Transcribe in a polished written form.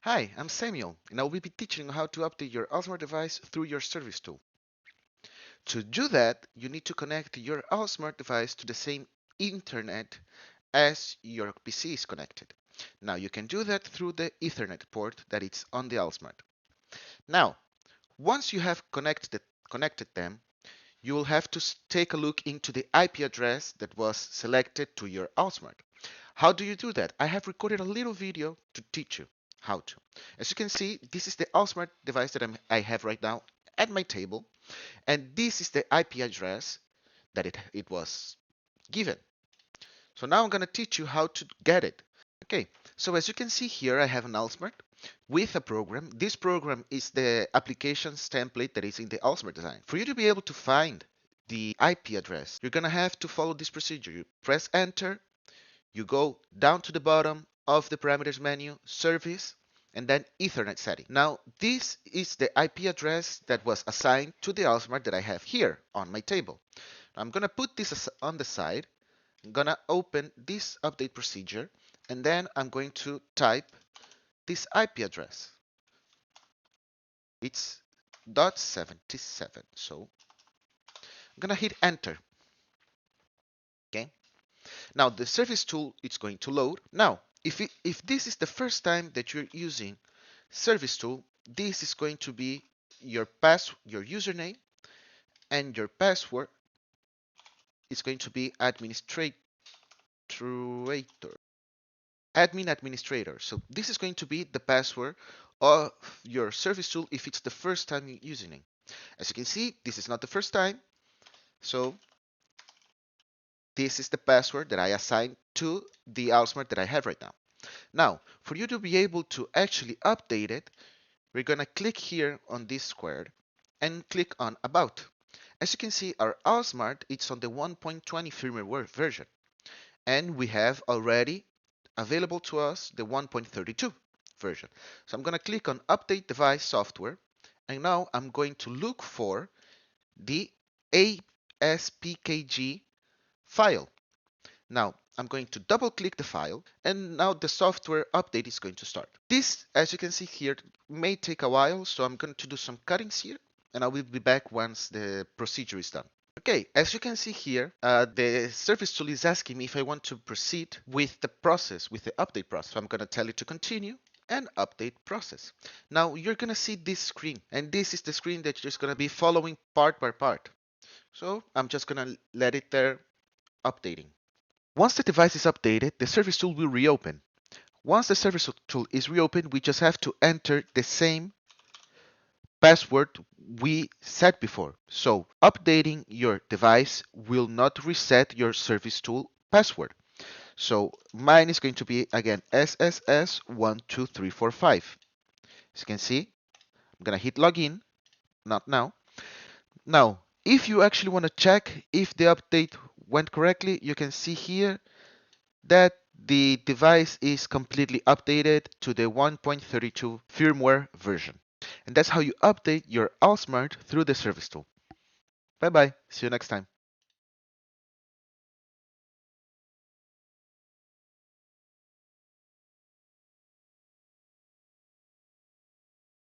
Hi, I'm Samuel, and I will be teaching you how to update your Alsmart device through your service tool. To do that, you need to connect your Alsmart device to the same internet as your PC is connected. Now, you can do that through the Ethernet port that is on the Alsmart. Now, once you have connected them, you will have to take a look into the IP address that was selected to your Alsmart. How do you do that? I have recorded a little video to teach you how to. As you can see, this is the Alsmart device that I have right now at my table, and this is the IP address that it was given. So now I'm going to teach you how to get it. Okay, so as you can see here, I have an Alsmart with a program. This program is the applications template that is in the Alsmart design. For you to be able to find the IP address, you're going to have to follow this procedure. You press enter, you go down to the bottom of the parameters menu, service, and then Ethernet setting. Now, this is the IP address that was assigned to the Alsmart that I have here on my table. I'm going to put this on the side. I'm going to open this update procedure, and then I'm going to type this IP address. It's .77. So I'm going to hit enter. Okay. Now the service tool is going to load. Now, if this is the first time that you're using service tool, this is going to be your username, and your password is going to be administrator, admin administrator. So this is going to be the password of your service tool if it's the first time you're using it. As you can see, this is not the first time. So this is the password that I assigned to the Alsmart that I have right now. Now, for you to be able to actually update it, we're going to click here on this square and click on About. As you can see, our Alsmart it's on the 1.20 firmware version, and we have already available to us the 1.32 version. So I'm going to click on Update Device Software, and now I'm going to look for the ASPKG file. Now I'm going to double click the file, and now the software update is going to start. This, as you can see here, may take a while, so I'm going to do some cuttings here, and I will be back once the procedure is done. Okay, as you can see here, the service tool is asking me if I want to proceed with the process, with the update process. So I'm going to tell it to continue and update process. Now you're going to see this screen, and this is the screen that you're just going to be following part by part. So I'm just going to let it there updating. Once the device is updated, the service tool will reopen. Once the service tool is reopened, we just have to enter the same password we set before. So updating your device will not reset your service tool password. So mine is going to be again SSS12345. As you can see, I'm gonna hit login, not now. Now, if you actually want to check if the update went correctly, you can see here that the device is completely updated to the 1.32 firmware version. And that's how you update your Alsmart through the service tool. Bye bye. See you next time.